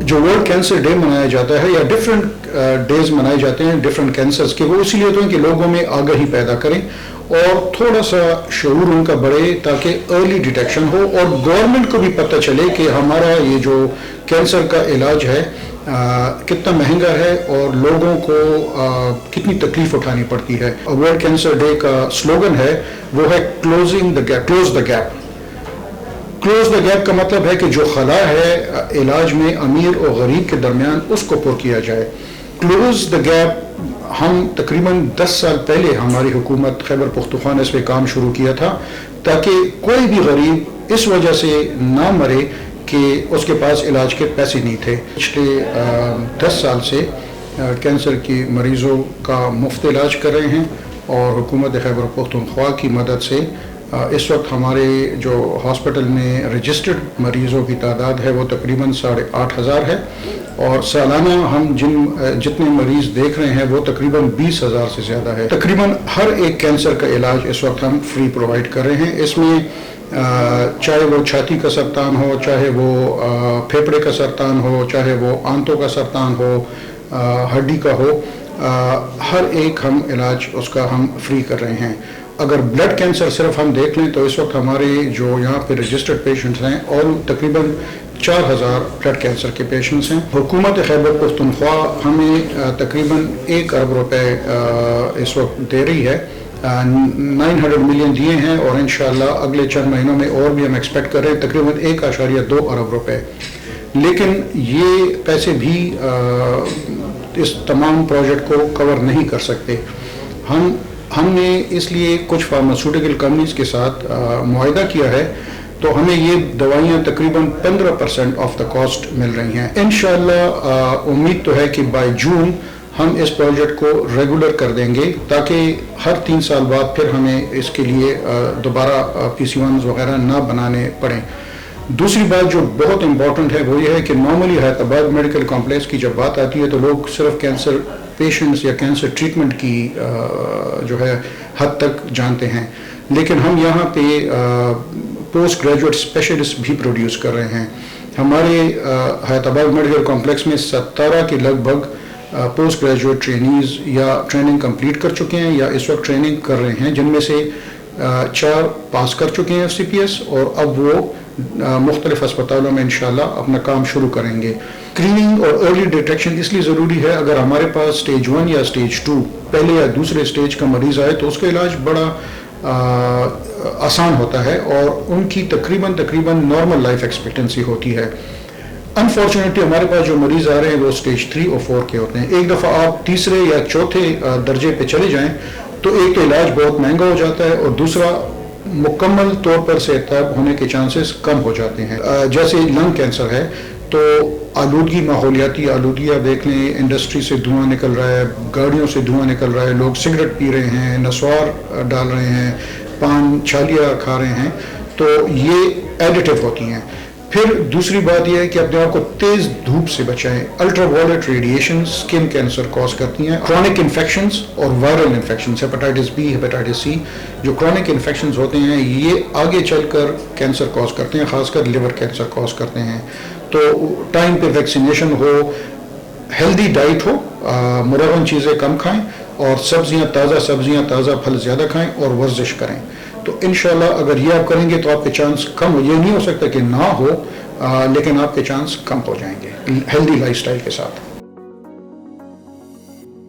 جو world cancer day منایا جاتا ہے یا ڈفرینٹ ڈیز منائے جاتے ہیں ڈفرینٹ کینسرز کے، وہ اسی لیے ہوتے ہیں کہ لوگوں میں آگاہی پیدا کریں اور تھوڑا سا شعور ان کا بڑھے تاکہ ارلی ڈیٹیکشن ہو، اور گورنمنٹ کو بھی پتہ چلے کہ ہمارا یہ جو کینسر کا علاج ہے کتنا مہنگا ہے اور لوگوں کو کتنی تکلیف اٹھانی پڑتی ہے۔ ورلڈ کینسر ڈے کا سلوگن ہے وہ ہے close the gap. Close the gap کا مطلب ہے کہ جو خلا ہے علاج میں امیر اور غریب کے درمیان اس کو پر کیا جائے۔ کلوز دا گیپ ہم تقریباً 10 سال پہلے ہماری حکومت خیبر پختونخوا نے اس پہ کام شروع کیا تھا تاکہ کوئی بھی غریب اس وجہ سے نہ مرے کہ اس کے پاس علاج کے پیسے نہیں تھے۔ پچھلے 10 سال سے کینسر کی مریضوں کا مفت علاج کر رہے ہیں اور حکومت خیبر پختونخوا کی مدد سے اس وقت ہمارے جو ہاسپٹل میں رجسٹرڈ مریضوں کی تعداد ہے وہ تقریباً 8,500 ہے، اور سالانہ ہم جتنے مریض دیکھ رہے ہیں وہ تقریباً 20,000 سے زیادہ ہے۔ تقریباً ہر ایک کینسر کا علاج اس وقت ہم فری پرووائڈ کر رہے ہیں۔ اس میں چاہے وہ چھاتی کا سرطان ہو، چاہے وہ پھیپھڑے کا سرطان ہو، چاہے وہ آنتوں کا سرطان ہو، ہڈی کا ہو، ہر ایک ہم علاج اس کا ہم فری کر رہے ہیں۔ اگر بلڈ کینسر صرف ہم دیکھ لیں تو اس وقت ہمارے جو یہاں پہ رجسٹرڈ پیشنٹس ہیں اور تقریباً 4,000 بلڈ کینسر کے پیشنٹس ہیں۔ حکومت خیبر پختونخوا ہمیں تقریباً 1 ارب روپے اس وقت دے رہی ہے، 900 ملین دیے ہیں، اور انشاءاللہ اگلے چند مہینوں میں اور بھی ہم ایکسپیکٹ کر رہے ہیں تقریباً 1.2 ارب روپے۔ لیکن یہ پیسے بھی اس تمام پروجیکٹ کو کور نہیں کر سکتے۔ ہم نے اس لیے کچھ فارماسیوٹیکل کمپنیز کے ساتھ معاہدہ کیا ہے، تو ہمیں یہ دوائیاں تقریباً 15% آف دا کاسٹ مل رہی ہیں۔ انشاءاللہ امید تو ہے کہ بائی جون ہم اس پروجیکٹ کو ریگولر کر دیں گے تاکہ ہر 3 سال بعد پھر ہمیں اس کے لیے دوبارہ PC1 وغیرہ نہ بنانے پڑیں۔ دوسری بات جو بہت امپورٹنٹ ہے وہ یہ ہے کہ نارملی حیات آباد میڈیکل کمپلیکس کی جب بات آتی ہے تو لوگ صرف کینسر پیشنٹس یا کینسر ٹریٹمنٹ کی جو ہے حد تک جانتے ہیں، لیکن ہم یہاں پہ پوسٹ گریجویٹ اسپیشلسٹ بھی پروڈیوس کر رہے ہیں۔ ہمارے حیات آباد میڈیکل کمپلیکس میں 17 کے لگ بھگ پوسٹ گریجویٹ ٹرینیز یا ٹریننگ کمپلیٹ کر چکے ہیں یا اس وقت ٹریننگ کر رہے ہیں، جن میں سے 4 پاس کر چکے ہیں FCPS، اور اب وہ مختلف اسپتالوں میں انشاءاللہ اپنا کام شروع کریں گے۔ اسکریننگ اور ارلی ڈیٹیکشن اس لیے ضروری ہے، اگر ہمارے پاس سٹیج 1 یا سٹیج 2 پہلے یا دوسرے سٹیج کا مریض آئے تو اس کا علاج بڑا آسان ہوتا ہے اور ان کی تقریباً نارمل لائف ایکسپیکٹنسی ہوتی ہے۔ انفارچونیٹلی ہمارے پاس جو مریض آ رہے ہیں وہ سٹیج 3 اور 4 کے ہوتے ہیں۔ ایک دفعہ آپ تیسرے یا چوتھے درجے پہ چلے جائیں تو ایک تو علاج بہت مہنگا ہو جاتا ہے، اور دوسرا مکمل طور پر صحت یاب ہونے کے چانسز کم ہو جاتے ہیں۔ جیسے لنگ کینسر ہے تو آلودگی، ماحولیاتی آلودگی آپ دیکھ لیں، انڈسٹری سے دھواں نکل رہا ہے، گاڑیوں سے دھواں نکل رہا ہے، لوگ سگریٹ پی رہے ہیں، نسوار ڈال رہے ہیں، پان چھالیاں کھا رہے ہیں، تو یہ ایڈیٹو ہوتی ہیں۔ پھر دوسری بات یہ ہے کہ اپنے آپ کو تیز دھوپ سے بچائیں۔ Ultraviolet radiation skin cancer cause کرتی ہیں۔ کرونک انفیکشنز اور viral infections, hepatitis B، hepatitis C، جو کرونک انفیکشنز ہوتے ہیں یہ آگے چل کر کینسر کاز کرتے ہیں، خاص کر لیور کینسر کاز کرتے ہیں۔ تو ٹائم پہ ویکسینیشن ہو، ہیلدی ڈائٹ ہو، مرغن چیزیں کم کھائیں، اور تازہ پھل زیادہ کھائیں اور ورزش کریں۔ تو انشاءاللہ اگر یہ آپ کریں گے تو آپ کے چانس کم ہو، یہ نہیں ہو سکتا کہ نہ ہو، لیکن آپ کے چانس کم ہو جائیں گے ہیلدی لائف سٹائل کے ساتھ۔